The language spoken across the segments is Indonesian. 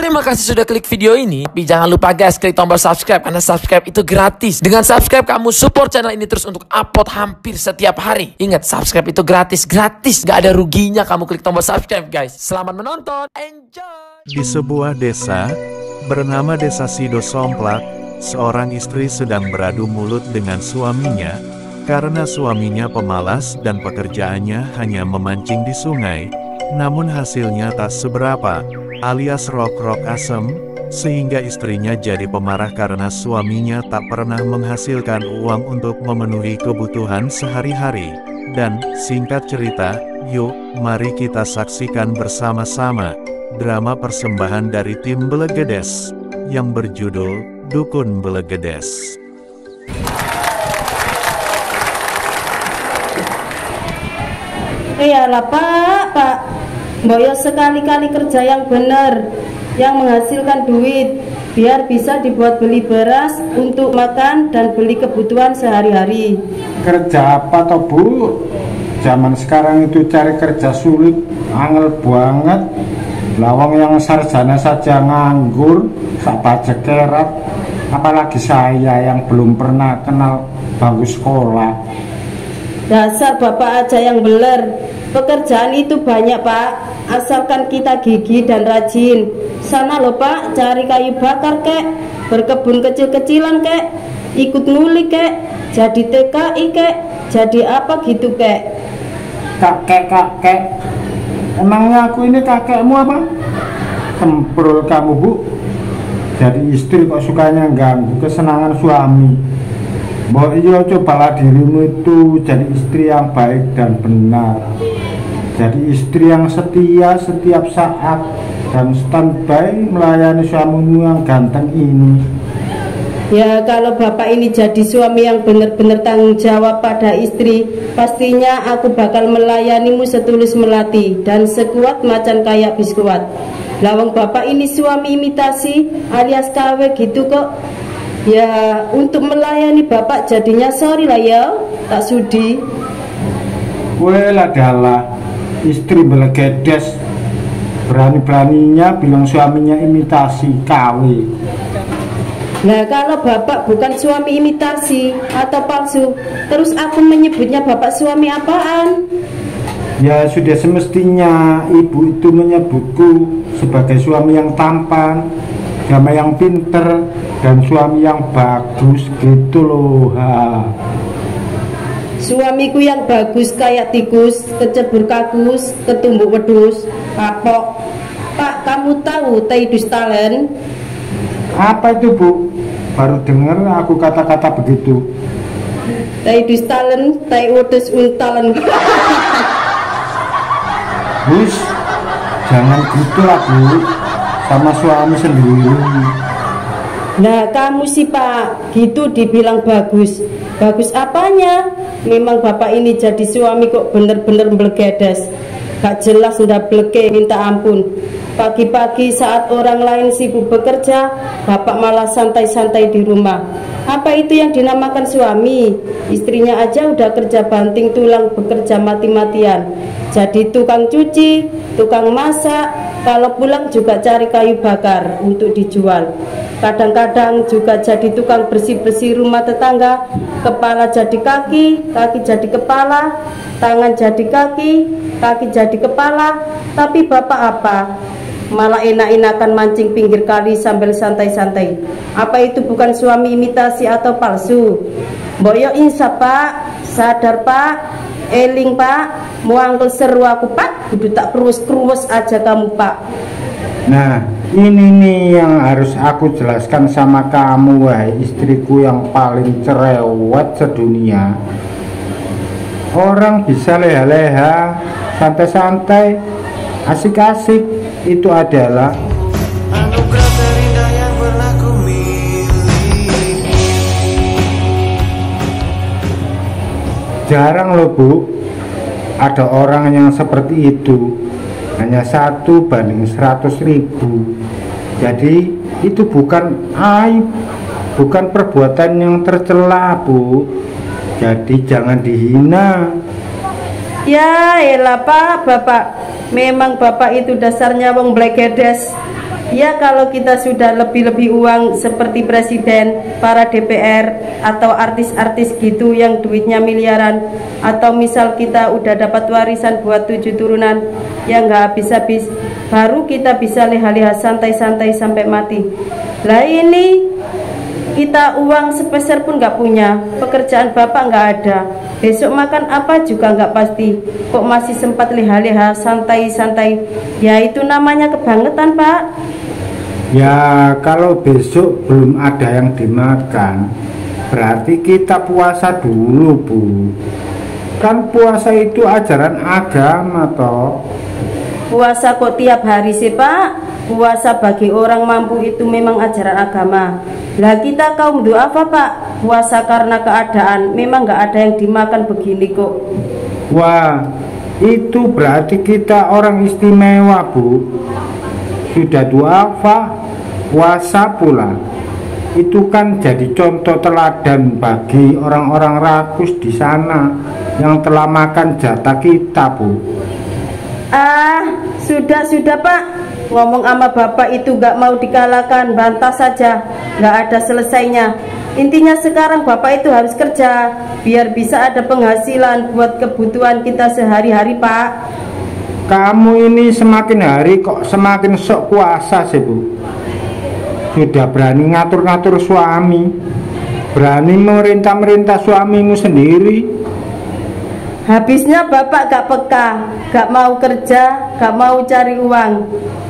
Terima kasih sudah klik video ini. Tapi jangan lupa guys, klik tombol subscribe karena subscribe itu gratis. Dengan subscribe kamu support channel ini terus untuk upload hampir setiap hari. Ingat, subscribe itu gratis, gak ada ruginya kamu klik tombol subscribe guys. Selamat menonton, enjoy. Di sebuah desa bernama Desa Sido Somplak, seorang istri sedang beradu mulut dengan suaminya karena suaminya pemalas dan pekerjaannya hanya memancing di sungai. Namun hasilnya tak seberapa, alias rok-rok asem, sehingga istrinya jadi pemarah karena suaminya tak pernah menghasilkan uang untuk memenuhi kebutuhan sehari-hari. Dan singkat cerita, yuk mari kita saksikan bersama-sama drama persembahan dari tim Belegedes yang berjudul Dukun Belegedes. Iyalah Pak, Boyo sekali-kali kerja yang benar, yang menghasilkan duit, biar bisa dibuat beli beras untuk makan dan beli kebutuhan sehari-hari. Kerja apa toh Bu? Zaman sekarang itu cari kerja sulit, angel banget. Lawang yang sarjana saja nganggur, tak pajak kerat, apalagi saya yang belum pernah kenal bangku sekolah. Dasar Bapak aja yang beler. Pekerjaan itu banyak Pak, asalkan kita gigih dan rajin. Sana loh Pak, cari kayu bakar kek, berkebun kecil-kecilan kek, ikut ngulik kek, jadi TKI kek, jadi apa gitu kek. Kakek, emangnya aku ini kakekmu apa? Temprul kamu Bu. Jadi istri kok sukanya ganggu kesenangan suami. Mbok iya, cobalah dirimu itu jadi istri yang baik dan benar. Jadi istri yang setia setiap saat dan standby melayani suamimu yang ganteng ini. Ya kalau Bapak ini jadi suami yang benar-benar tanggung jawab pada istri, pastinya aku bakal melayanimu setulus melati dan sekuat macan kayak biskuat. Lawang Bapak ini suami imitasi alias KW gitu kok. Ya untuk melayani Bapak jadinya sorry lah ya, tak sudi. Wela dalah, istri Belegedes berani-beraninya bilang suaminya imitasi KW. Nah kalau Bapak bukan suami imitasi atau palsu, terus aku menyebutnya Bapak suami apaan? Ya sudah semestinya ibu itu menyebutku sebagai suami yang tampan, sama yang pinter, dan suami yang bagus gitu loh. Suamiku yang bagus kayak tikus, kecebur kakus, ketumbuk wedus, kapok. Pak, kamu tahu Teidus Talent? Apa itu Bu? Baru dengar aku kata-kata begitu. Teidus Talent, Teidus Untalen. Bus, jangan gitu lah Bu, sama suami sendiri. Nah kamu sih Pak, gitu dibilang bagus. Bagus apanya? Memang Bapak ini jadi suami kok bener-bener Belegedes. Gak jelas udah bleke minta ampun. Pagi-pagi saat orang lain sibuk bekerja, Bapak malah santai-santai di rumah. Apa itu yang dinamakan suami? Istrinya aja udah kerja banting tulang, bekerja mati-matian. Jadi tukang cuci, tukang masak, kalau pulang juga cari kayu bakar untuk dijual. Kadang-kadang juga jadi tukang bersih-bersih rumah tetangga. Kepala jadi kaki, kaki jadi kepala, tangan jadi kaki, kaki jadi kepala. Tapi Bapak apa? Malah enak-enakan mancing pinggir kali sambil santai-santai. Apa itu bukan suami imitasi atau palsu? Boyo insaf Pak, sadar Pak, eling Pak, muangkel seru aku Pak, kudu tak kerus-kerus aja kamu Pak. Nah ini nih yang harus aku jelaskan sama kamu, wahai istriku yang paling cerewet sedunia. Orang bisa leha-leha, santai-santai, asik-asik, itu adalah anugerah terindah yang pernah ku miliki. Jarang loh Bu, ada orang yang seperti itu. Hanya 1 banding 100.000. Jadi itu bukan aib, bukan perbuatan yang tercela Bu. Jadi jangan dihina. Ya elah Pak, Bapak memang Bapak itu dasarnya wong Belegedes. Ya kalau kita sudah lebih-lebih uang seperti presiden, para DPR, atau artis-artis gitu yang duitnya miliaran, atau misal kita udah dapat warisan buat 7 turunan yang nggak habis-habis, baru kita bisa leha-leha santai-santai sampai mati. Lah ini kita uang sepeser pun nggak punya, pekerjaan bapak nggak ada, besok makan apa juga nggak pasti, kok masih sempat leha-leha santai-santai. Ya itu namanya kebangetan, Pak. Ya kalau besok belum ada yang dimakan, berarti kita puasa dulu, Bu. Kan puasa itu ajaran agama toh. Puasa kok tiap hari sih, Pak? Puasa bagi orang mampu itu memang ajaran agama. Lah kita kaum duafa, Pak, puasa karena keadaan, memang nggak ada yang dimakan begini kok. Wah, itu berarti kita orang istimewa, Bu. Sudah duafa, puasa pula. Itu kan jadi contoh teladan bagi orang-orang rakus di sana yang telah makan jatah kita, Bu. Sudah Pak, ngomong sama bapak itu gak mau dikalahkan, bantah saja, gak ada selesainya. Intinya sekarang bapak itu harus kerja biar bisa ada penghasilan buat kebutuhan kita sehari-hari, Pak. Kamu ini semakin hari kok semakin sok kuasa sih, Bu. Sudah berani ngatur-ngatur suami, berani merintah-merintah suamimu sendiri. Habisnya bapak gak peka, gak mau kerja, gak mau cari uang.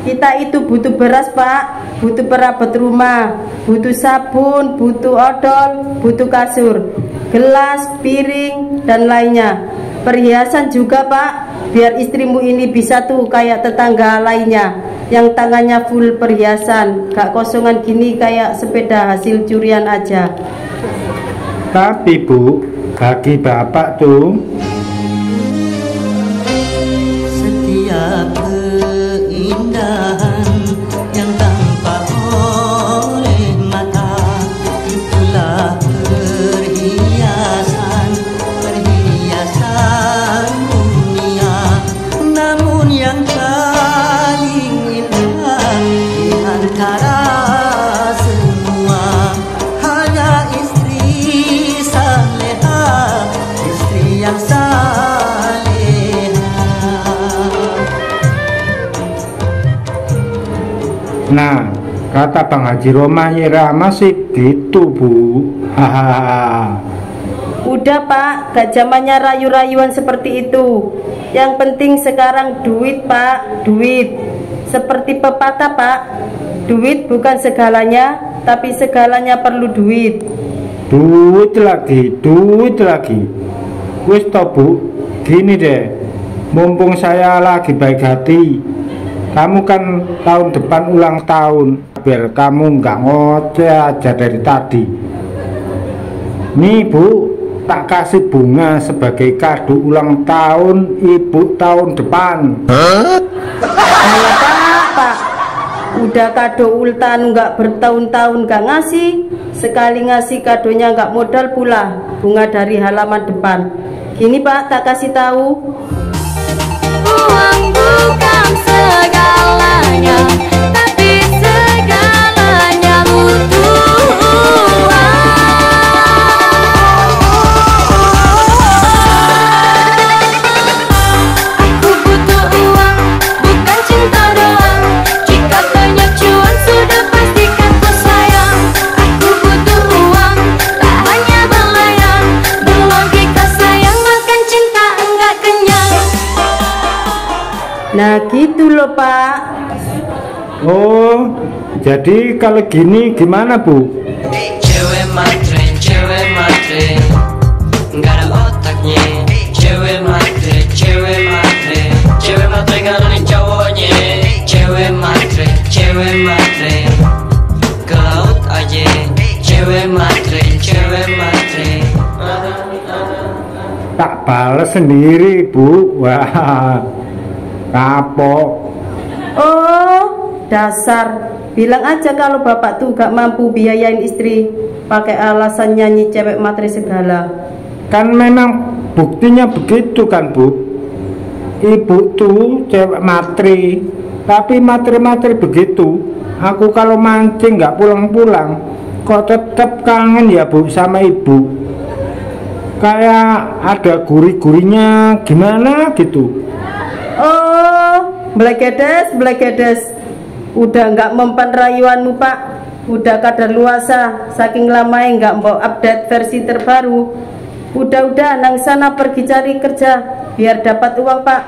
Kita itu butuh beras, Pak, butuh perabot rumah, butuh sabun, butuh odol, butuh kasur, gelas, piring, dan lainnya. Perhiasan juga, Pak, biar istrimu ini bisa tuh kayak tetangga lainnya yang tangannya full perhiasan, gak kosongan gini kayak sepeda hasil curian aja. Tapi, Bu, bagi bapak tuh setiap keindahan yang tampak oleh mata itulah perhiasan dunia. Namun yang paling indah di antara semua hanya istri saleha, istri yang Nah, kata Bang Haji Roma Irama sih gitu, Bu. Hahaha. Udah, Pak, gak zamannya rayu-rayuan seperti itu. Yang penting sekarang duit, Pak, duit. Seperti pepatah, Pak, duit bukan segalanya, tapi segalanya perlu duit. Duit lagi. Wis toh, Bu, gini deh, mumpung saya lagi baik hati, kamu kan tahun depan ulang tahun, biar kamu nggak ngoceh aja dari tadi. Nih, Bu, tak kasih bunga sebagai kado ulang tahun ibu tahun depan. Pak, udah kado ultan nggak bertahun-tahun nggak ngasih, sekali ngasih kadonya nggak modal pula, bunga dari halaman depan. Gini, Pak, tak kasih tahu. Uang bukan segalanya, tapi segalanya butuh uang. Aku butuh uang, bukan cinta doang. Jika banyak cuan sudah pastikan ku sayang. Aku butuh uang, tak hanya belayang. Berlogika sayang makan cinta enggak kenyang. Nah gitu loh, Pak. Oh, jadi kalau gini gimana, Bu? cewek matre, nggak ada otaknya. Cewek matre, nggak ada cowoknya. Cewek matre, ke laut aja. Cewek matre. Tak balas sendiri, Bu. Wah, kapok. Oh, dasar. Bilang aja kalau bapak tuh gak mampu biayain istri, pakai alasan nyanyi cewek matre segala. Kan memang buktinya begitu kan, Bu. Ibu tuh cewek matri, tapi matri begitu. Aku kalau mancing nggak pulang-pulang, kok tetap kangen ya Bu sama Ibu. Kayak ada gurih-gurihnya gimana gitu. Oh, Blegedes, udah nggak mempan rayuanmu Pak, udah kadaluarsa, saking lamanya nggak mau update versi terbaru. Udah nang sana pergi cari kerja, biar dapat uang Pak.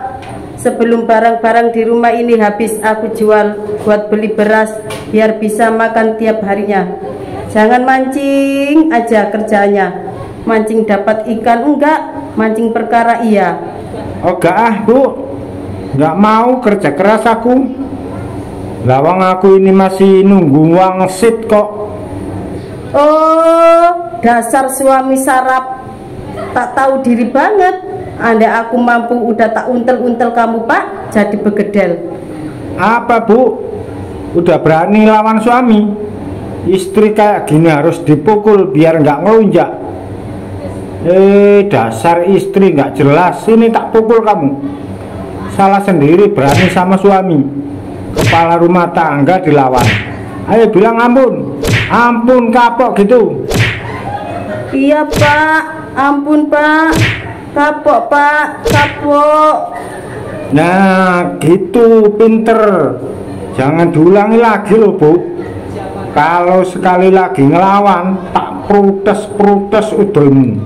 Sebelum barang-barang di rumah ini habis aku jual buat beli beras, biar bisa makan tiap harinya. Jangan mancing aja kerjanya, mancing dapat ikan enggak, mancing perkara iya. Oh gak Bu, nggak mau kerja keras aku. Lawang aku ini masih nunggu wangsit kok. Oh, dasar suami sarap, tak tahu diri banget. Andai aku mampu udah tak untel-untel kamu Pak, jadi begedel. Apa Bu? Udah berani lawan suami? Istri kayak gini harus dipukul biar nggak ngelunjak. Dasar istri nggak jelas, ini tak pukul kamu. Salah sendiri berani sama suami. Kepala rumah tangga dilawan. Ayo bilang ampun kapok gitu. Iya Pak, ampun Pak, kapok Pak, kapok. Nah gitu pinter. Jangan diulangi lagi loh Bu. Kalau sekali lagi ngelawan, tak protes udolmu.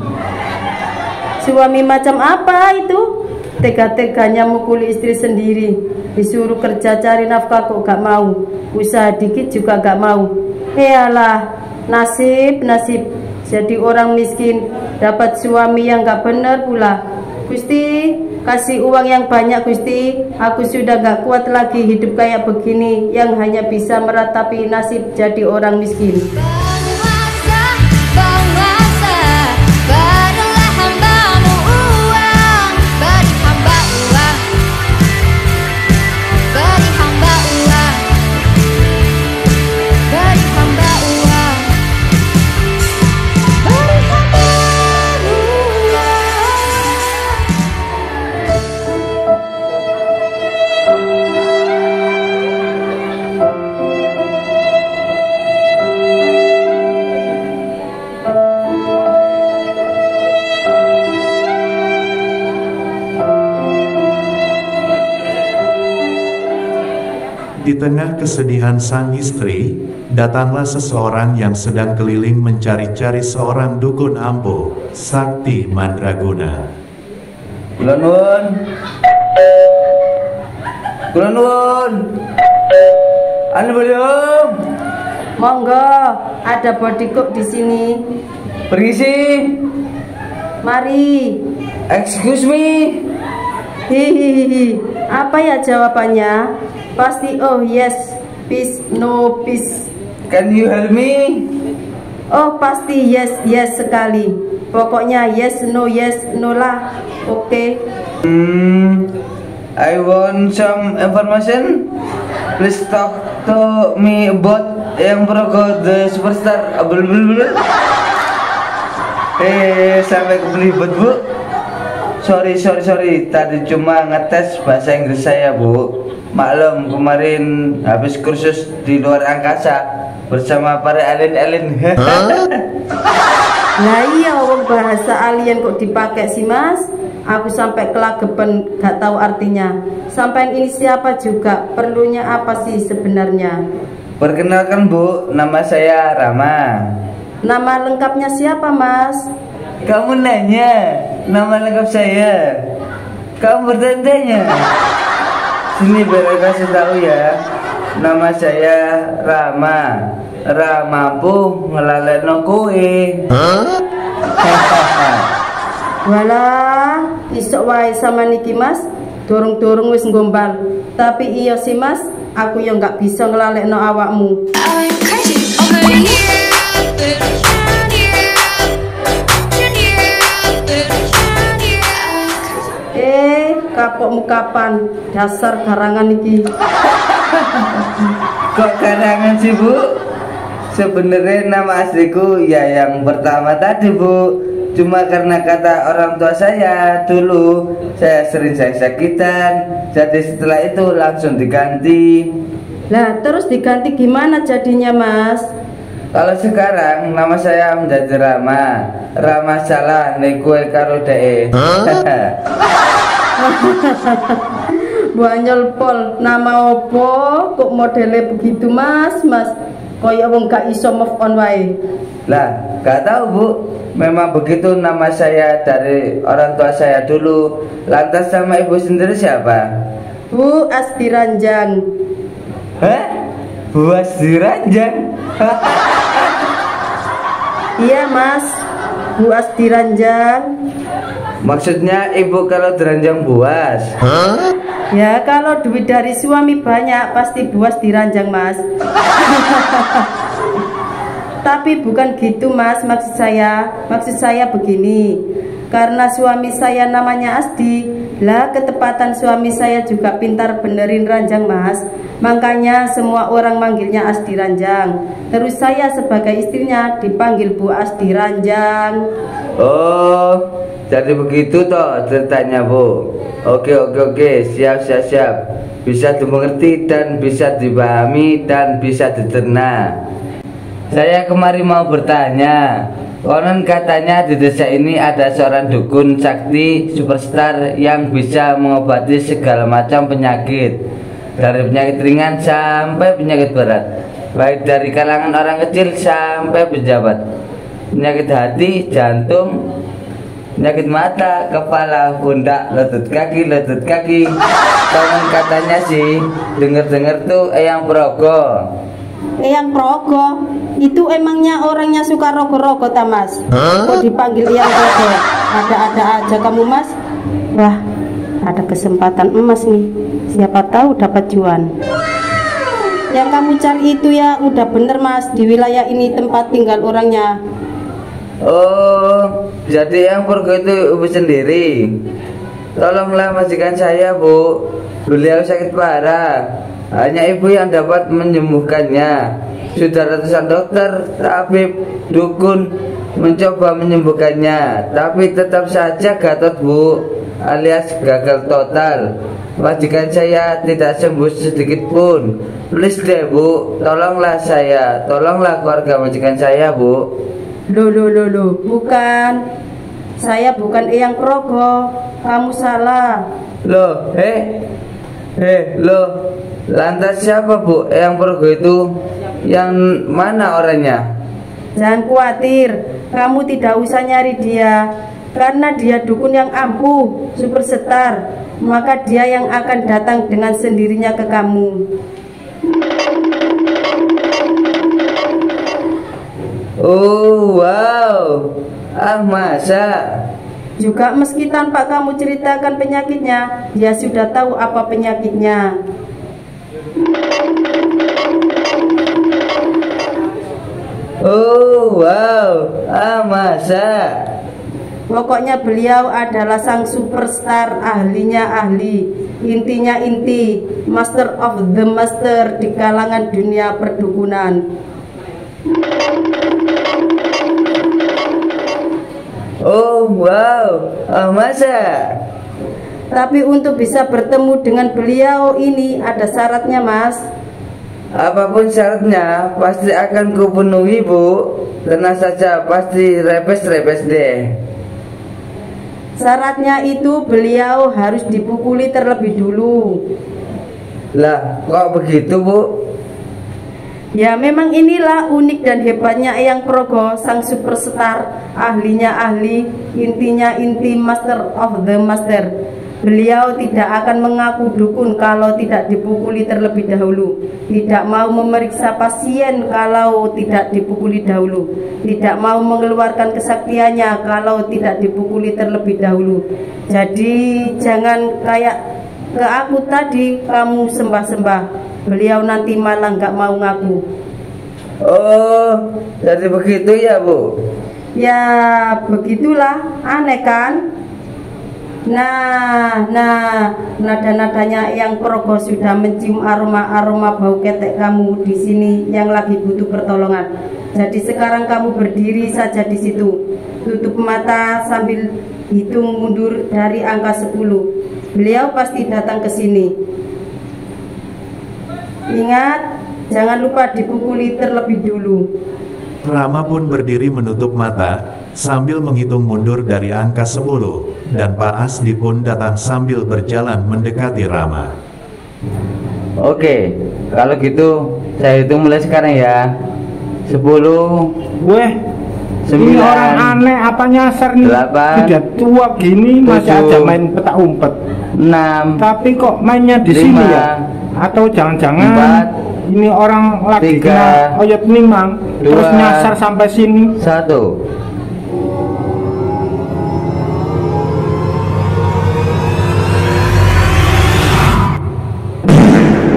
Suami macam apa itu? Tega-teganya mukuli istri sendiri. Disuruh kerja cari nafkah kok gak mau. Usaha dikit juga gak mau. Yalah, nasib. Jadi orang miskin, dapat suami yang gak bener pula. Gusti, kasih uang yang banyak Gusti. Aku sudah gak kuat lagi hidup kayak begini, yang hanya bisa meratapi nasib jadi orang miskin. Penguasa, berilah hambamu uang, beri hamba uang, beri hamba uang, beri hamba uang, beri hamba uang. Di tengah kesedihan sang istri, datanglah seseorang yang sedang keliling mencari-cari seorang dukun ampuh, Sakti Mandraguna. Kula nuwun. Anu belum? Monggo, ada bodyguard di sini. Permisi. Mari. Excuse me. Hihihi. Apa ya jawabannya? Pasti oh yes, peace, no peace. Can you help me? Oh pasti yes sekali. Pokoknya yes no lah. Oke. I want some information. Please talk to me about yang Progo the superstar. Sampai ke belibet Bu. Sorry. Tadi cuma ngetes bahasa Inggris saya Bu. Maklum kemarin habis kursus di luar angkasa bersama para alien. Nah iya, wong bahasa alien kok dipakai sih Mas? Aku sampai kelageban gak tahu artinya. Sampai ini siapa juga? Perlunya apa sih sebenarnya? Perkenalkan Bu, nama saya Rama. Nama lengkapnya siapa Mas? Kamu nanya nama lengkap saya. Kamu bertanya. Sini biar kasih tahu ya. Nama saya Rama. Mampu ngelalekno kowe. Walah, isok wae sama niki Mas. Dorong-dorong wis gombal. Tapi iya sih Mas, aku yang gak bisa ngelalekno awakmu. I'm crazy over you. Kapokmu kapan? Dasar garangan iki. Kok garangan sih Bu? Sebenarnya nama asliku ya yang pertama tadi Bu. Cuma karena kata orang tua saya dulu saya sering sakit-sakitan, jadi setelah itu langsung diganti. Lah terus diganti gimana jadinya Mas? Kalau sekarang nama saya menjadi Rama. Rama salah nek kowe karo dhek. Banyol pol, nama opo kok modelnya begitu Mas? Koyo wong gak iso move on wae. Lah, gak tahu Bu. Memang begitu nama saya dari orang tua saya dulu. Lantas sama ibu sendiri siapa? Bu Asti Ranjang. Hah? Bu Asti Ranjang? Iya Mas, Bu Asti Ranjang. Maksudnya ibu kalau diranjang buas? Ya kalau duit dari suami banyak pasti buas diranjang Mas. Tapi bukan gitu Mas, maksud saya begini. Karena suami saya namanya Asti, lah ketepatan suami saya juga pintar benerin ranjang Mas. Makanya semua orang manggilnya Asti Ranjang. Terus saya sebagai istrinya dipanggil Bu Asti Ranjang. Oh, jadi begitu toh ceritanya Bu. Oke, siap. Bisa dimengerti dan bisa dipahami dan bisa dicerna. Saya kemarin mau bertanya. Konon katanya di desa ini ada seorang dukun sakti superstar yang bisa mengobati segala macam penyakit, dari penyakit ringan sampai penyakit berat, baik dari kalangan orang kecil sampai pejabat. Penyakit hati, jantung, penyakit mata, kepala, pundak, lutut kaki. Konon katanya sih, dengar tuh Eyang Progo. Eyang Progo? Itu emangnya orangnya suka rogo-rogo ta Mas? Kok dipanggil Eyang Progo? Ada-ada aja kamu Mas. Wah, ada kesempatan emas nih. Siapa tahu dapat cuan. Yang kamu cari itu ya udah bener Mas, di wilayah ini tempat tinggal orangnya. Oh, jadi Eyang Progo itu ibu sendiri. Tolonglah majikan saya Bu, beliau sakit parah. Hanya ibu yang dapat menyembuhkannya. Sudah ratusan dokter, tabib, dukun mencoba menyembuhkannya, tapi tetap saja gatot Bu, alias gagal total. Majikan saya tidak sembuh sedikit pun. Please deh Bu, tolonglah saya, tolonglah keluarga majikan saya Bu. Loh, bukan. Saya bukan Eyang Progo, kamu salah. Loh, loh. Lantas siapa Bu Eyang Progo itu? Yang mana orangnya? Jangan khawatir, kamu tidak usah nyari dia. Karena dia dukun yang ampuh, superstar. Maka dia yang akan datang dengan sendirinya ke kamu. Oh wow, masa? Juga meski tanpa kamu ceritakan penyakitnya, dia sudah tahu apa penyakitnya. Oh wow, masa? Pokoknya beliau adalah sang superstar, ahlinya ahli, intinya inti, master of the master di kalangan dunia perdukunan. Oh wow, masa? Tapi untuk bisa bertemu dengan beliau ini ada syaratnya Mas. Apapun syaratnya pasti akan kupenuhi Bu. Tenang saja, pasti repes deh. Syaratnya itu beliau harus dipukuli terlebih dulu. Lah kok begitu Bu? Ya memang inilah unik dan hebatnya Eyang Progo, sang superstar, ahlinya ahli, intinya inti, master of the master. Beliau tidak akan mengaku dukun kalau tidak dipukuli terlebih dahulu. Tidak mau memeriksa pasien kalau tidak dipukuli dahulu. Tidak mau mengeluarkan kesaktiannya kalau tidak dipukuli terlebih dahulu. Jadi jangan kayak ke aku tadi, kamu sembah-sembah. Beliau nanti malah nggak mau ngaku. Oh, jadi begitu ya Bu? Ya begitulah, aneh kan? Nah, nada-nadanya Eyang Progo sudah mencium aroma bau ketek kamu di sini yang lagi butuh pertolongan. Jadi sekarang kamu berdiri saja di situ, tutup mata sambil hitung mundur dari angka 10. Beliau pasti datang ke sini. Ingat, jangan lupa dipukuli terlebih dulu. Rama pun berdiri menutup mata, sambil menghitung mundur dari angka 10, dan Pak Asdi pun datang sambil berjalan mendekati Rama. Oke, kalau gitu saya hitung mulai sekarang ya. 10. Weh, ini 9. orang aneh apa nyasar nih? 8. Udah tua gini masih 7. aja main petak umpet. 6. Tapi kok mainnya di 5. sini ya? Atau jangan-jangan 4. ini orang lagi 3. kena oyot nimang, terus 2. nyasar sampai sini. 1.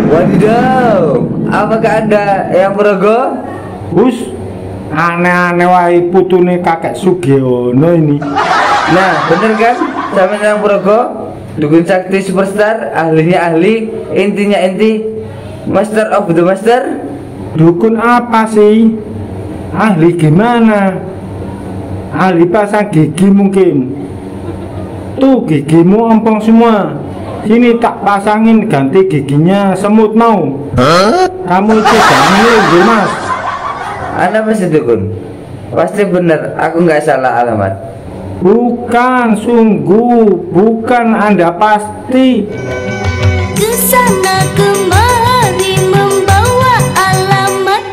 Wadidaw, apakah Anda yang merogoh? Bus, aneh-aneh wae putune kakek Sugiono ini. Nah, bener kan? Sama yang merogoh, dukun sakti superstar, ahlinya ahli, intinya inti, master of the master. Dukun apa sih? Ahli gimana? Ahli pasang gigi mungkin. Tuh gigimu ompong semua. Sini tak pasangin ganti giginya semut mau. Kamu itu jangan ngeluh mas. Anda pasti dukun. Pasti bener, aku nggak salah alamat. Bukan, sungguh bukan, Anda pasti. Kesana kemari membawa alamat,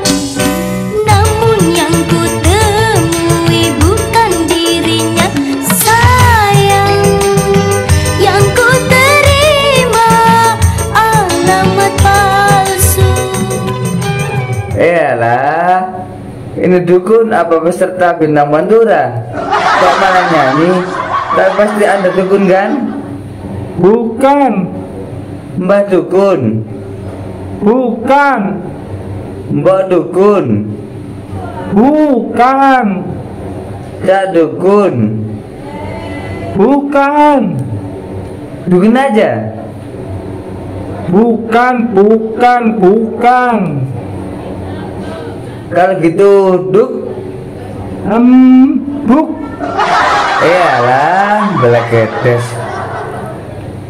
namun yang ku temui bukan dirinya. Sayang, yang ku terima alamat palsu. Iyalah, ini dukun apa peserta bintang Mandura? Kok malah nyanyi? Tapi pasti Anda dukun kan? Bukan, Mbah dukun, bukan, Mbok dukun, bukan, Cak dukun, bukan, dukun aja. bukan, bukan. Kalau gitu duk. Buk. Iyalah, beleketes.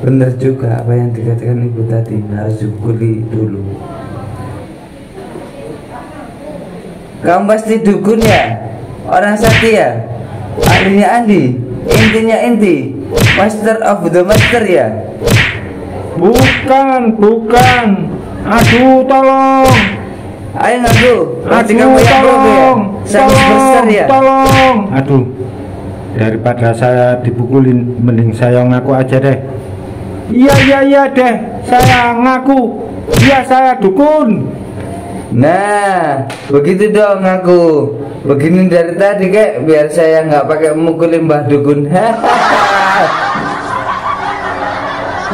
Bener juga apa yang dikatakan ibu tadi, harus dukuli dulu. Kamu pasti dukun ya? Orang sakti ya? Ahlinya Andi, intinya inti, master of the master ya? Bukan. Aduh, tolong. Ayo ngaku, pasti Aduh, kamu yang bohong ya? tolong. Saya besar ya? Tolong. Aduh. Daripada saya dipukulin, mending saya ngaku aja deh. Iya deh, saya ngaku. Iya, saya dukun. Nah, begitu dong ngaku. Begini dari tadi kek, biar saya nggak pakai mukulin Mbah Dukun.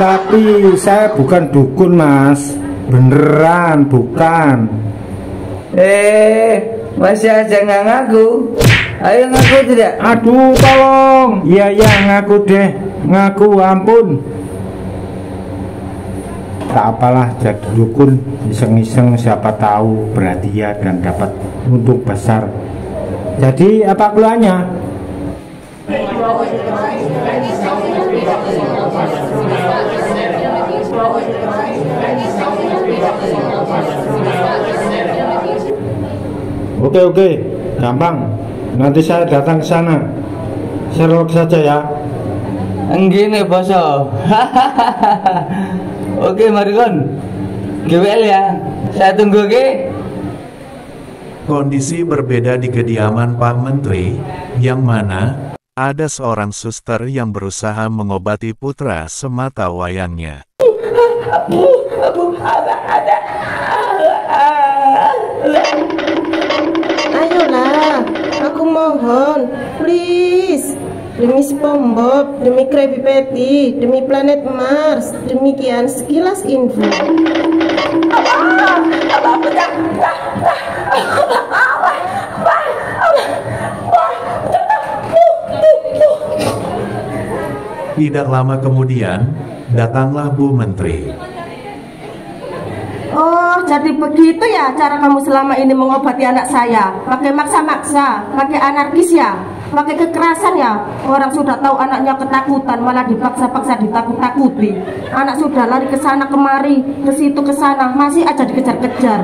Tapi saya bukan dukun, Mas. Beneran bukan. Masih aja nggak ngaku. Ayo ngaku tidak? Aduh, tolong. Iya, ngaku deh. Ngaku, ampun. Tak apalah, jadi dukun iseng-iseng, siapa tahu berhadiah dan dapat untung besar. Jadi apa keluarnya? Oke, gampang. Nanti saya datang ke sana. Serok saja ya. Enggini boso. Oke, mari kon. GWL ya. Saya tunggu oke. Kondisi berbeda di kediaman Pak Menteri, yang mana ada seorang suster yang berusaha mengobati putra semata wayangnya. Ayolah, aku mohon, please. Demi SpongeBob, demi Krabby Patty, demi planet Mars, demikian sekilas info. Tidak lama kemudian, datanglah Bu Menteri. Oh, jadi begitu ya cara kamu selama ini mengobati anak saya? Pakai maksa-maksa, pakai anarkis ya? Pakai kekerasan ya? Orang sudah tahu anaknya ketakutan, malah dipaksa-paksa ditakut-takuti. Anak sudah lari ke sana kemari, ke situ ke sana, masih aja dikejar-kejar.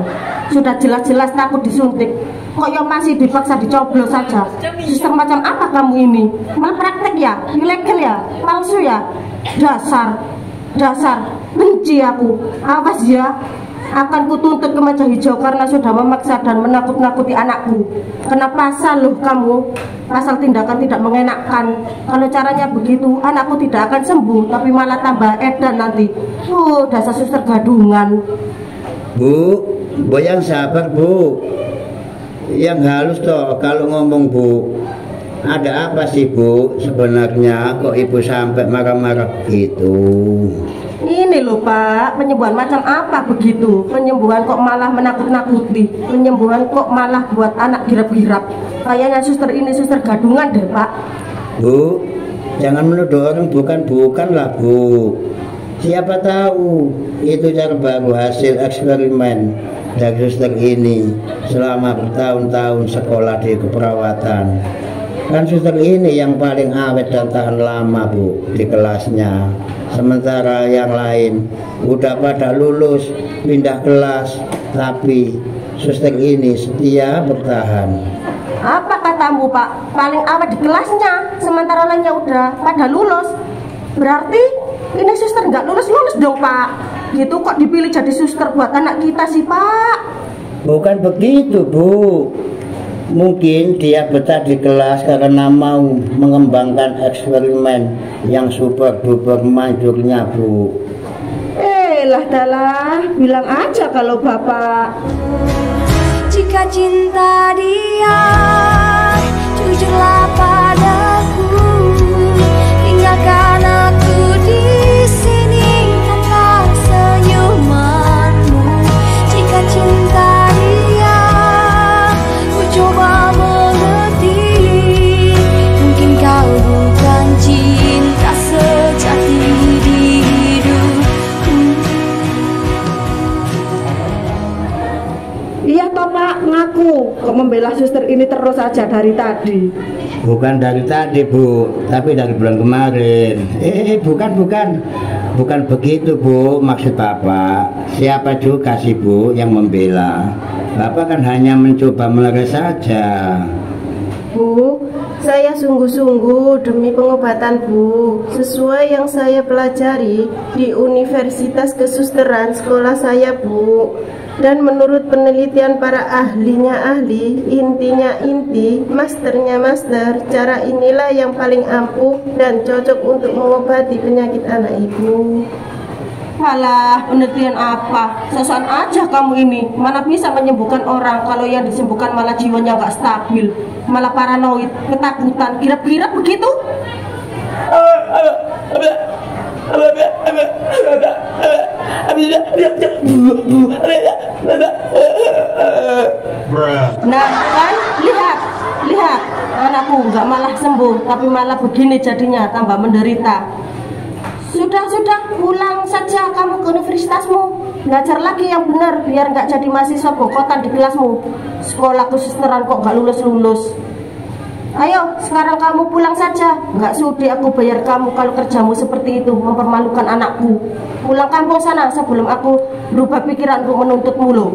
Sudah jelas-jelas takut disuntik, kok yang masih dipaksa dicoblos saja. Sistem macam apa kamu ini? Malpraktek ya? Ilegal ya? Palsu ya? Dasar, benci aku. Awas ya, akan kutuntut ke meja hijau karena sudah memaksa dan menakut-nakuti anakku. Kena pasal loh kamu, pasal tindakan tidak mengenakkan. Kalau caranya begitu, anakku tidak akan sembuh, tapi malah tambah edan nanti. Dasar suster gadungan. Bu yang sabar bu, yang halus toh kalau ngomong bu. Ada apa sih bu sebenarnya kok ibu sampai marah-marah gitu? Ini loh Pak, penyembuhan macam apa begitu? Penyembuhan kok malah menakut-nakuti, penyembuhan kok malah buat anak girap-girap. Kayaknya suster ini suster gadungan deh Pak. Bu, jangan menuduh orang bukan lah bu. Siapa tahu itu cara baru hasil eksperimen dari suster ini selama bertahun-tahun sekolah di keperawatan. Kan suster ini yang paling awet dan tahan lama bu di kelasnya. Sementara yang lain udah pada lulus pindah kelas, tapi suster ini setia bertahan. Apa katamu Pak? Paling awet di kelasnya, sementara lainnya udah pada lulus. Berarti ini suster nggak lulus dong Pak. Gitu kok dipilih jadi suster buat anak kita sih Pak? Bukan begitu bu. Mungkin dia betah di kelas karena mau mengembangkan eksperimen yang super duper manjurnya bu. Dalah, bilang aja kalau Bapak. Jika cinta dia, jujurlah padaku, tinggalkan aku di sini tanpa senyumanmu. Jika cinta dia, ku coba mengerti, mungkin kau bukan cinta sejati di hidupku. Iya toh Pak, ngaku kok membela suster ini terus aja dari tadi. Bukan dari tadi bu, tapi dari bulan kemarin. Bukan begitu bu maksud bapak. Siapa juga sih bu yang membela? Bapak kan hanya mencoba melerai saja. Bu, saya sungguh-sungguh demi pengobatan Bu, sesuai yang saya pelajari di Universitas Kesusteran sekolah saya Bu. Dan menurut penelitian para ahlinya ahli, intinya inti, masternya master, cara inilah yang paling ampuh dan cocok untuk mengobati penyakit anak ibu. Alah, penelitian apa? Sosokan aja kamu ini. Mana bisa menyembuhkan orang kalau yang disembuhkan malah jiwanya nggak stabil, malah paranoid, ketakutan, girap-girap begitu? Nah kan, lihat, anakku nggak malah sembuh, tapi malah begini jadinya, tambah menderita. Sudah, pulang saja kamu ke universitasmu. Belajar lagi yang benar, biar nggak jadi mahasiswa bokotan di kelasmu. Sekolah kesusteran kok nggak lulus-lulus. Ayo, sekarang kamu pulang saja. Nggak sudi aku bayar kamu kalau kerjamu seperti itu, mempermalukan anakku. Pulang kampung sana sebelum aku berubah pikiran untuk menuntutmu loh.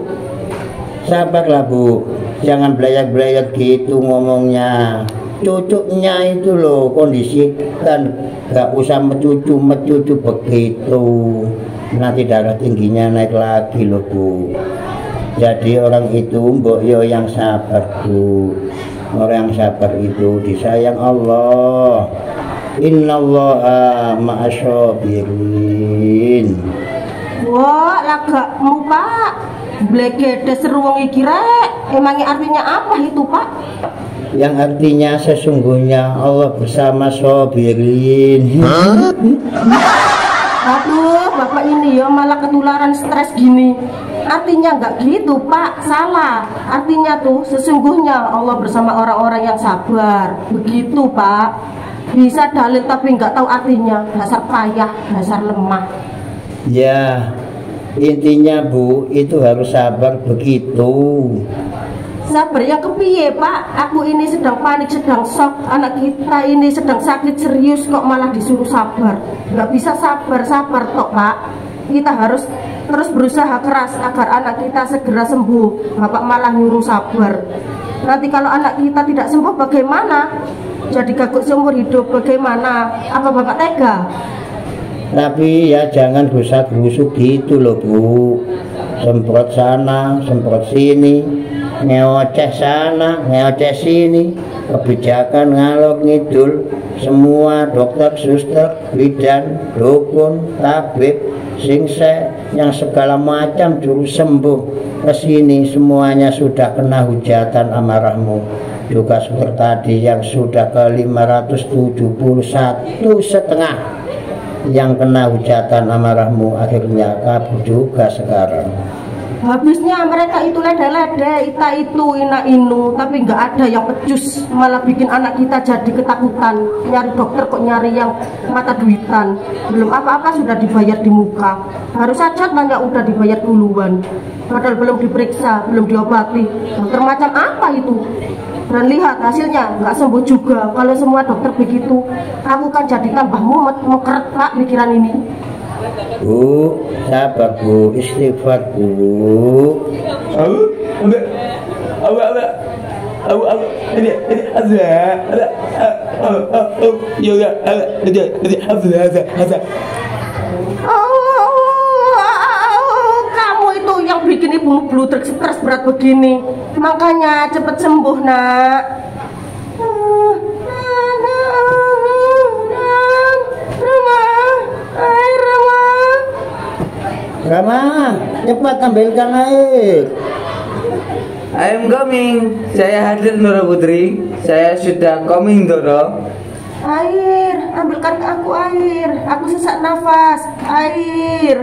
Sabarlah bu, jangan belayak-belayak gitu ngomongnya. Cucunya itu loh kondisikan, gak usah mencucu begitu, nanti darah tingginya naik lagi loh bu. Jadi orang itu mbok yo yang sabar bu, orang yang sabar itu disayang Allah. Innallaha ma'asyabirin. Wah, lagakmu Pak, blegede seruang iki rek. Emangnya artinya apa itu Pak? Yang artinya sesungguhnya Allah bersama sobirin. Aduh, Bapak ini ya malah ketularan stres gini. Artinya nggak gitu Pak, salah. Artinya tuh sesungguhnya Allah bersama orang-orang yang sabar. Begitu Pak. Bisa dalil tapi nggak tahu artinya. Dasar payah, dasar lemah. Ya, Intinya Bu, itu harus sabar begitu. Sabar yang kepiye Pak? Aku ini sedang panik, sedang shock. Anak kita ini sedang sakit serius kok malah disuruh sabar. Nggak bisa sabar tok Pak. Kita harus terus berusaha keras agar anak kita segera sembuh. Bapak malah nyuruh sabar. Nanti kalau anak kita tidak sembuh bagaimana? Jadi gaguk seumur hidup bagaimana? Apa Bapak tega? Tapi ya jangan gusat-gusuk gitu loh Bu. Semprot sana, semprot sini, ngeoceh sana, ngeoceh sini, kebijakan ngalor ngidul. Semua dokter, suster, bidan, dukun, tabib, singse, yang segala macam juru sembuh kesini semuanya sudah kena hujatan amarahmu. Juga seperti tadi yang sudah ke 571,5 yang kena hujatan amarahmu akhirnya kabur juga sekarang. Habisnya mereka itu lede-lede, ita itu, ina inu, tapi nggak ada yang pecus, malah bikin anak kita jadi ketakutan. Nyari dokter kok nyari yang mata duitan. Belum apa-apa sudah dibayar di muka. Harus saja nanya udah dibayar duluan. Padahal belum diperiksa, belum diobati. Dokter macam apa itu? Dan lihat hasilnya nggak sembuh juga. Kalau semua dokter begitu, aku kan jadi tambah mumet, mekeret Pak pikiran ini. Bu, sabar Bu, istighfar Bu. Kamu itu yang bikin ibumu blutruk stres berat begini. Makanya cepet sembuh nak. Rama, cepat ambilkan air. I'm coming. Saya hadir Doro Putri. Saya sudah coming Doro. Air, ambilkan ke aku air. Aku sesak nafas. Air.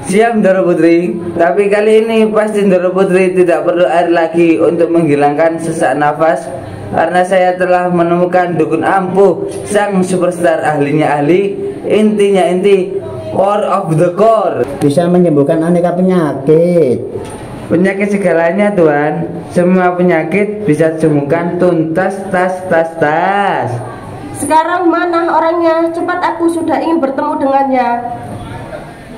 Siap Doro Putri. Tapi kali ini pasti Doro Putri tidak perlu air lagi untuk menghilangkan sesak nafas, karena saya telah menemukan dukun ampuh, sang superstar ahlinya ahli, intinya inti, core of the core. Bisa menyembuhkan aneka penyakit. Penyakit segalanya Tuhan. Semua penyakit bisa disembuhkan tuntas tas. Sekarang mana orangnya? Cepat, aku sudah ingin bertemu dengannya.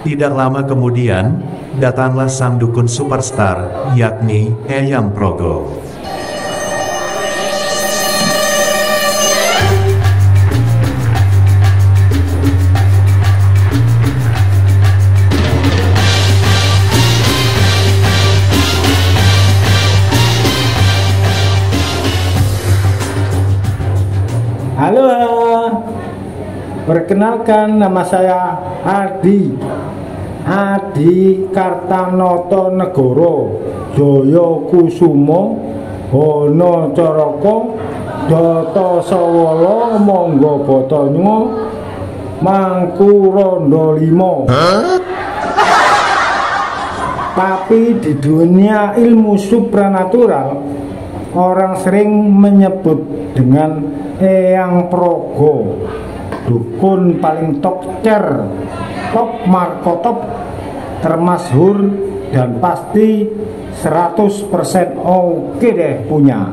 Tidak lama kemudian, datanglah sang dukun superstar, yakni Eyang Progo. Halo, perkenalkan nama saya Adi Kartanoto Negoro Joyo Kusumo Hono Coroko Doto Sawolo Monggo Botonyo Mangku Rondo Limo. Tapi di dunia ilmu supranatural orang sering menyebut dengan Eyang Progo, dukun paling tokcer, top markotop, termasyhur dan pasti 100% oke deh punya.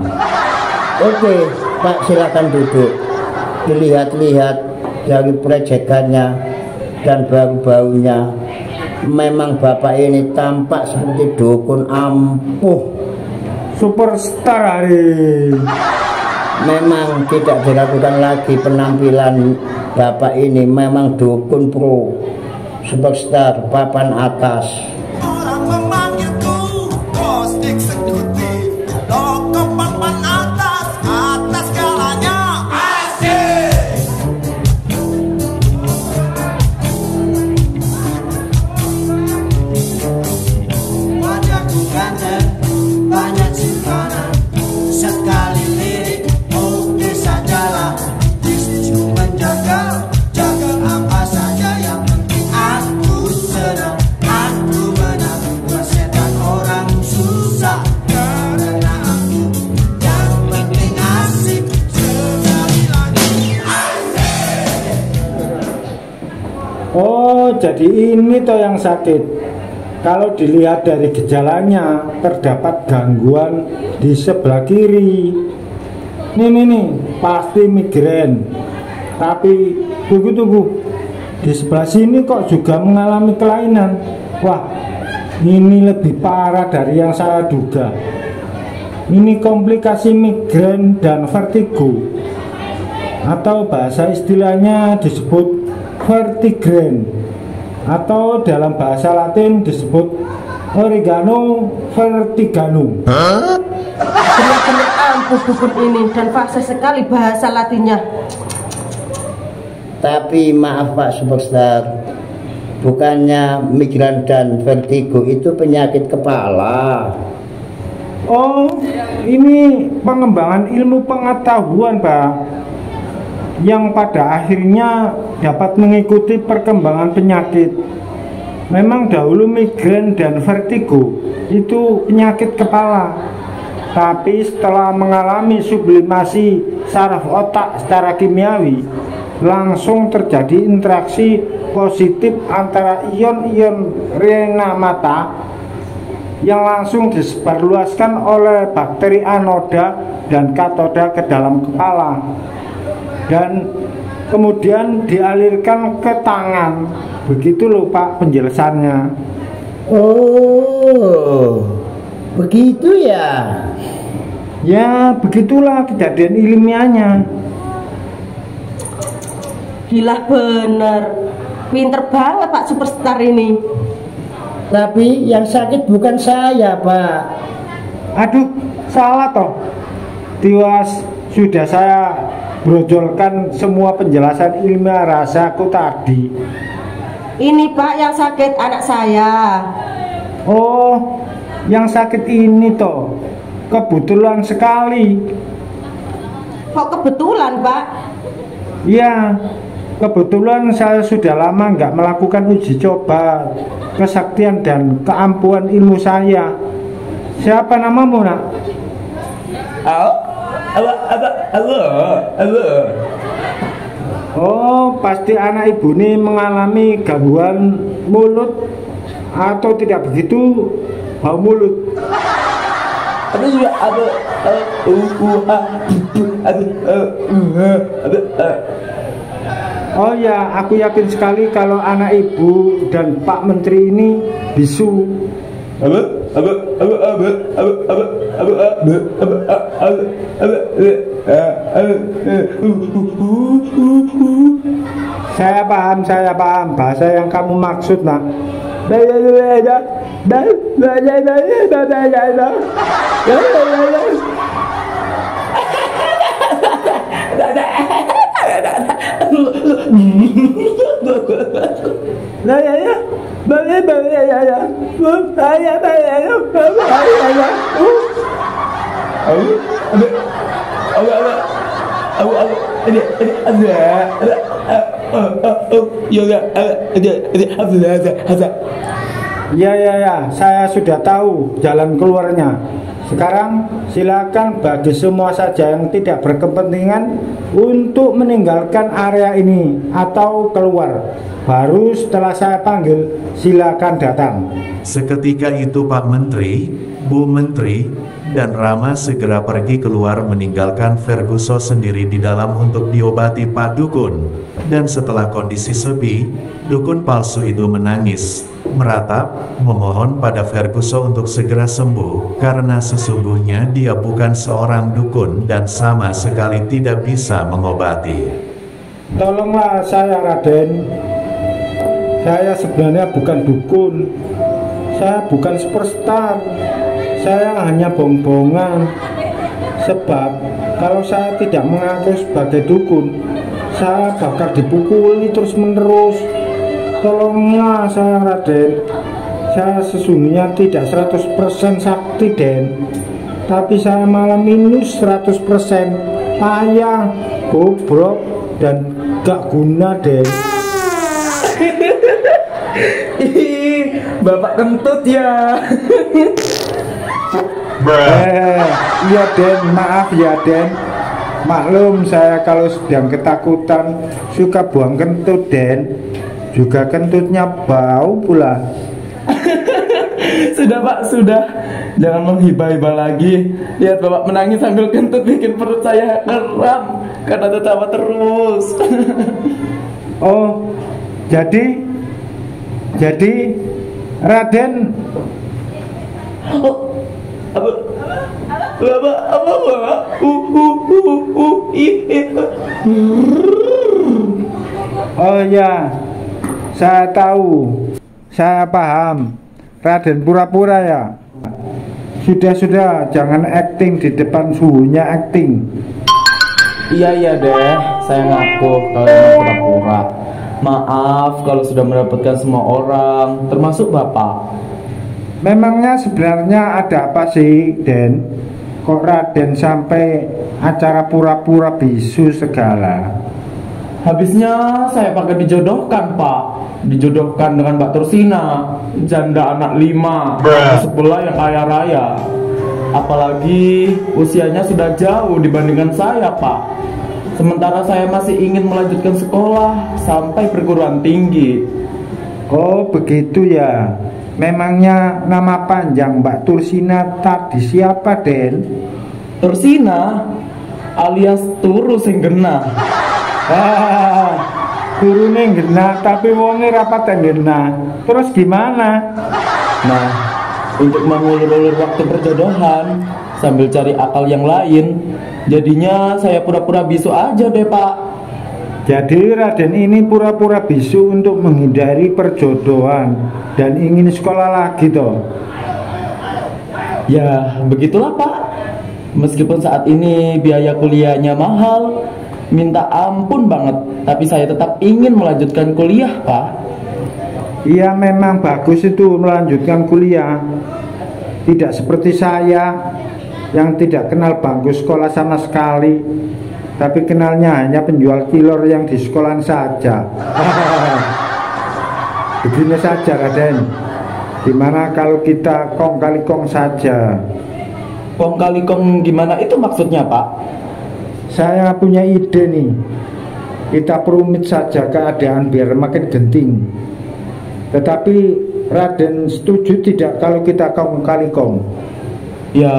Oke Pak, silakan duduk. Dilihat-lihat dari prejekannya dan bau-baunya, memang Bapak ini tampak seperti dukun ampuh, superstar hari. Memang tidak diragukan lagi penampilan Bapak ini, memang dukun pro, superstar papan atas. Orang memanggilku bos eksekutif, toko papan atas galanya asik. Wajahku ganteng, banyak simpanan, sekali lirik oke sajalah. Disuruh menjaga apa saja, yang penting aku senang, aku menang. Setan orang susah, karena aku yang penting asik. Sekali lagi asik. Oh, jadi ini toh yang sakit. Kalau dilihat dari gejalanya, terdapat gangguan di sebelah kiri. Nih, pasti migrain. Tapi tunggu, di sebelah sini kok juga mengalami kelainan. Wah, ini lebih parah dari yang saya duga. Ini komplikasi migrain dan vertigo, atau bahasa istilahnya disebut vertigrain, atau dalam bahasa Latin disebut oregano vertiganum. Benar-benar ampuh dukun ini, dan fasih sekali bahasa Latinnya. Tapi maaf Pak Superstar, bukannya migran dan vertigo itu penyakit kepala. Oh, ini pengembangan ilmu pengetahuan, Pak, yang pada akhirnya dapat mengikuti perkembangan penyakit. Memang dahulu migrain dan vertigo itu penyakit kepala, tapi setelah mengalami sublimasi saraf otak secara kimiawi, langsung terjadi interaksi positif antara ion-ion rena mata yang langsung disebarluaskan oleh bakteri anoda dan katoda ke dalam kepala, dan kemudian dialirkan ke tangan. Begitu loh Pak penjelasannya. Oh, begitu ya? Ya, begitulah kejadian ilmiahnya. Gila bener, pinter banget Pak Superstar ini. Tapi yang sakit bukan saya Pak. Aduh, salah toh. Tiwas, sudah saya brojolkan semua penjelasan ilmiah rasaku tadi. Ini Pak yang sakit anak saya. Oh, yang sakit ini toh. Kebetulan sekali. Kok kebetulan Pak? Iya, kebetulan saya sudah lama nggak melakukan uji coba kesaktian dan keampuhan ilmu saya. Siapa namamu, Nak? Halo. Oh, pasti anak ibu ini mengalami gangguan mulut, atau tidak begitu, bau mulut. Oh ya, aku yakin sekali kalau anak ibu dan Pak Menteri ini bisu. Saya paham bahasa yang kamu maksud, Nak. Ya, saya sudah tahu jalan keluarnya. Sekarang silakan bagi semua saja yang tidak berkepentingan untuk meninggalkan area ini atau keluar. Baru setelah saya panggil, silakan datang. Seketika itu Pak Menteri, Bu Menteri, dan Rama segera pergi keluar meninggalkan Ferguson sendiri di dalam untuk diobati Pak Dukun. Dan setelah kondisi sepi, dukun palsu itu menangis, meratap, memohon pada Ferguson untuk segera sembuh, karena sesungguhnya dia bukan seorang dukun dan sama sekali tidak bisa mengobati. Tolonglah saya, Raden. Saya sebenarnya bukan dukun. Saya bukan superstar. Saya hanya bohong-bohongan. Sebab kalau saya tidak mengaku sebagai dukun, saya bakal dipukuli terus-menerus. Tolonglah saya, Raden. Saya sesungguhnya tidak 100% sakti, Den. Tapi saya malah minus 100%. Payah, bobrok, dan gak guna, Den. Bapak kentut ya. Iya Den, maaf ya Den. Maklum saya kalau sedang ketakutan suka buang kentut Den. Juga kentutnya bau pula. Sudah Pak, sudah. Jangan menghibah-hibah lagi. Lihat Bapak menangis sambil kentut bikin perut saya kram karena tertawa terus. Oh, jadi Raden Oh ya, saya tahu, saya paham. Raden pura-pura ya. Sudah, jangan acting di depan suhunya acting. Iya deh, saya ngaku kalau emang pura-pura. Maaf kalau sudah mendapatkan semua orang, termasuk Bapak. Memangnya sebenarnya ada apa sih, Den? Kok Raden sampai acara pura-pura bisu segala? Habisnya saya pakai dijodohkan Pak. Dijodohkan dengan Mbak Tursina, janda anak 5 sebelah yang kaya raya. Apalagi usianya sudah jauh dibandingkan saya Pak. Sementara saya masih ingin melanjutkan sekolah sampai perguruan tinggi. Oh begitu ya. Memangnya nama panjang Mbak Tursina tadi siapa, Den? Tursina alias Turu sing genah. Turune genah tapi wonge rapat genah. Terus gimana? Nah, untuk mengulur-ulur waktu perjodohan sambil cari akal yang lain, jadinya saya pura-pura bisu aja deh Pak. Jadi Raden ini pura-pura bisu untuk menghindari perjodohan dan ingin sekolah lagi toh? Ya begitulah Pak. Meskipun saat ini biaya kuliahnya mahal, minta ampun banget, tapi saya tetap ingin melanjutkan kuliah Pak. Iya memang bagus itu melanjutkan kuliah. Tidak seperti saya yang tidak kenal bangku sekolah sama sekali, tapi kenalnya hanya penjual kilor yang di sekolahan saja. Begini saja Raden, gimana kalau kita kong kali kong saja? Kong kali kong gimana itu maksudnya Pak? Saya punya ide nih. Kita perumit saja keadaan biar makin genting. Tetapi Raden setuju tidak kalau kita kong kali kong? Ya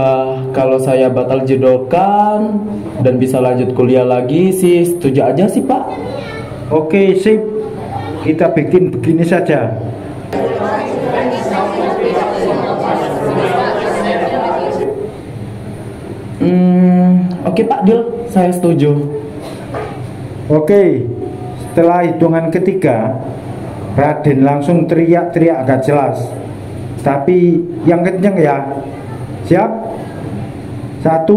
kalau saya batal jodohkan dan bisa lanjut kuliah lagi sih setuju aja sih Pak. Oke sip, kita bikin begini saja. Oke Pak, deal, saya setuju. Oke, setelah hitungan ketiga Raden langsung teriak-teriak agak jelas, tapi yang kenceng ya. Siap? 1,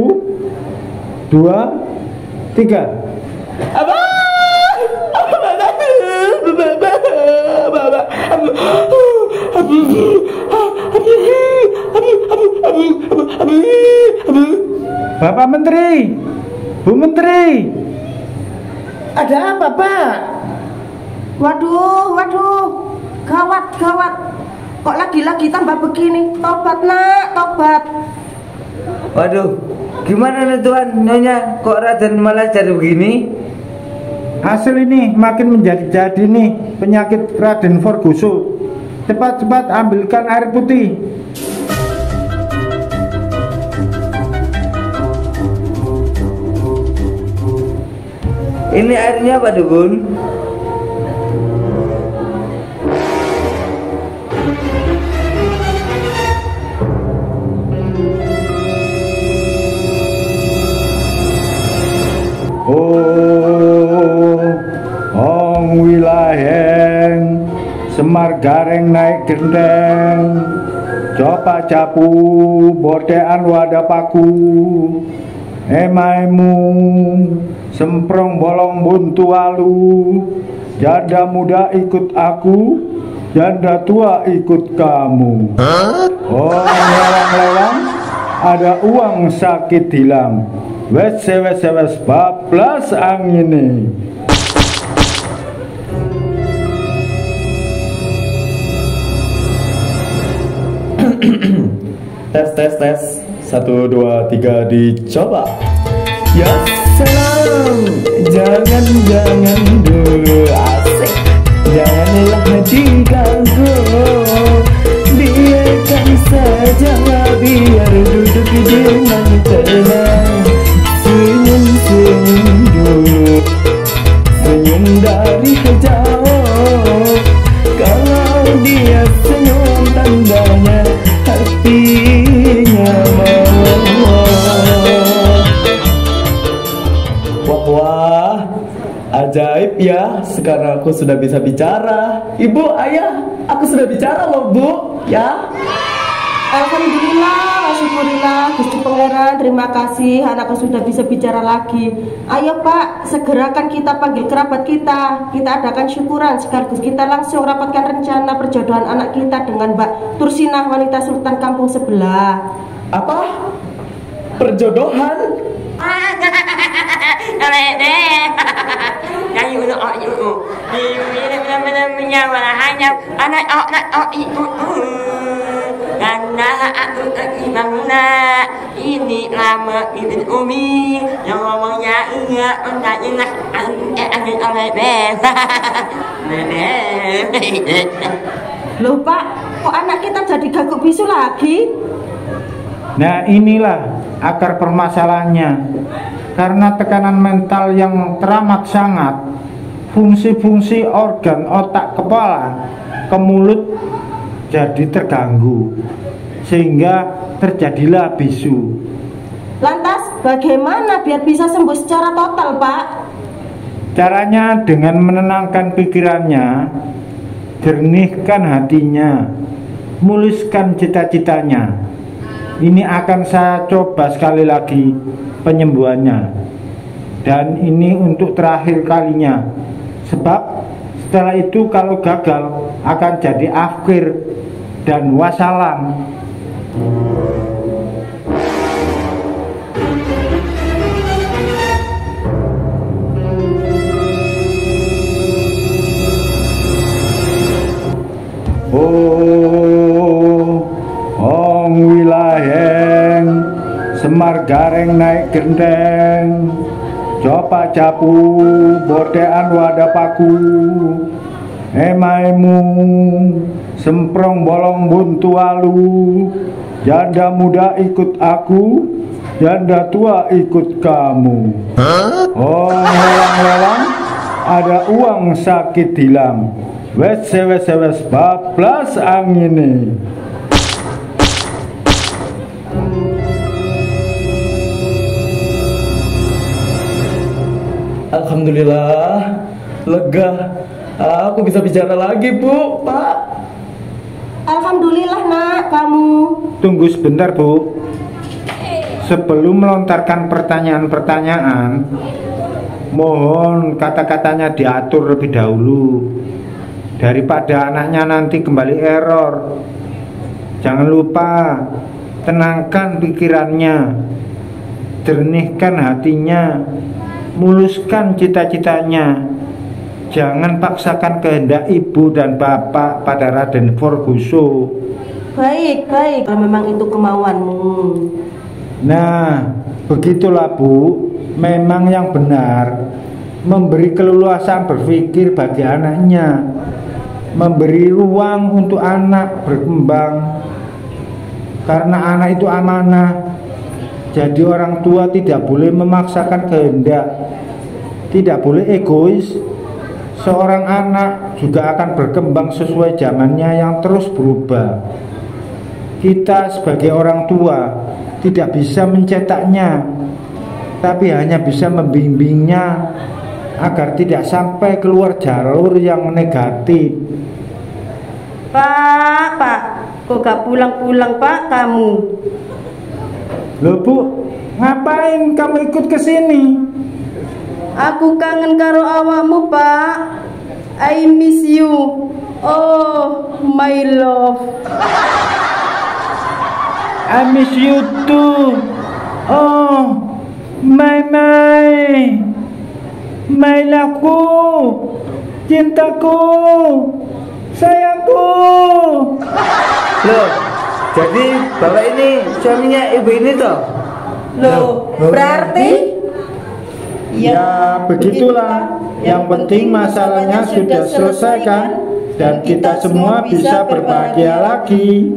2, 3. Bapak Menteri, Bu Menteri, Ada apa, Pak? Waduh, gawat. Kok lagi-lagi tambah begini? Tobat, Nak, tobat. Waduh, gimana nih Tuhan, Nyonya? Kok Raden malah jadi begini? Hasil ini makin menjadi-jadi nih penyakit Raden Forguso. Cepat-cepat ambilkan air putih. Ini airnya Pak Dukun. Ong wilaheng Semar gareng naik gendeng, coba capu bodean wadapaku, emaimu semprong bolong buntu alu, janda muda ikut aku, janda tua ikut kamu. Oh lewang-lewang, ada uang sakit hilang, wes bablas angin. Tes 1, 2, 3 dicoba. Ya salam, jangan dulu asik, janganlah diganggu, biarkan saja biar duduk dengan tenang. Senyum-senyum dulu, senyum dari kejauh. Kalau dia senyum tandanya hatinya mau. Wah, ajaib ya, sekarang aku sudah bisa bicara. Ibu, ayah, aku sudah bicara loh Bu, ya. Alhamdulillah, syukurillah, Gusti Pangeran, terima kasih anakku sudah bisa bicara lagi. Ayo Pak, segerakan kita panggil kerabat kita adakan syukuran sekaligus kita langsung rapatkan rencana perjodohan anak kita dengan Mbak Tursinah, wanita sultan kampung sebelah. Apa? Perjodohan? Karena ini lama ibn Umi yang ngomongnya enggak enak Loh Pak, kok anak kita jadi gaguk bisu lagi? Nah inilah akar permasalahannya. Karena tekanan mental yang teramat sangat, fungsi-fungsi organ otak kepala ke mulut jadi terganggu, sehingga terjadilah bisu. Lantas bagaimana biar bisa sembuh secara total Pak? Caranya dengan menenangkan pikirannya, jernihkan hatinya, muluskan cita-citanya. Ini akan saya coba sekali lagi penyembuhannya. Dan ini untuk terakhir kalinya. Sebab setelah itu kalau gagal akan jadi akhir dan wassalam. Ong wilayeng Semar gareng naik genteng, coba capu bodean wadapaku. Emaimu semprong bolong buntu alu, janda muda ikut aku, janda tua ikut kamu. Oh lelang-lelang, ada uang sakit hilang. Wes bablas angin. Alhamdulillah, lega. Aku bisa bicara lagi Bu, Pak. Alhamdulillah nak, kamu. Tunggu sebentar Bu. Sebelum melontarkan pertanyaan-pertanyaan, mohon kata-katanya diatur lebih dahulu, daripada anaknya nanti kembali error. Jangan lupa tenangkan pikirannya, jernihkan hatinya, muluskan cita-citanya. Jangan paksakan kehendak ibu dan bapak pada Raden Forguso. Baik, kalau memang itu kemauanmu. Nah, begitulah Bu. Memang yang benar memberi keleluasan berpikir bagi anaknya, memberi ruang untuk anak berkembang. Karena anak itu amanah. Jadi orang tua tidak boleh memaksakan kehendak, tidak boleh egois. Seorang anak juga akan berkembang sesuai zamannya yang terus berubah. Kita sebagai orang tua tidak bisa mencetaknya, tapi hanya bisa membimbingnya agar tidak sampai keluar jalur yang negatif. Pak, kok gak pulang-pulang Pak kamu? Loh Bu, ngapain kamu ikut ke sini? Aku kangen karo awakmu Pak. I miss you. Oh my love. I miss you too. Oh my loveku, cintaku, sayangku. Loh, jadi bapak ini suaminya ibu ini toh? Loh, berarti? Ya begitulah. Yang penting masalahnya sudah selesai kan? dan kita semua bisa berbahagia lagi.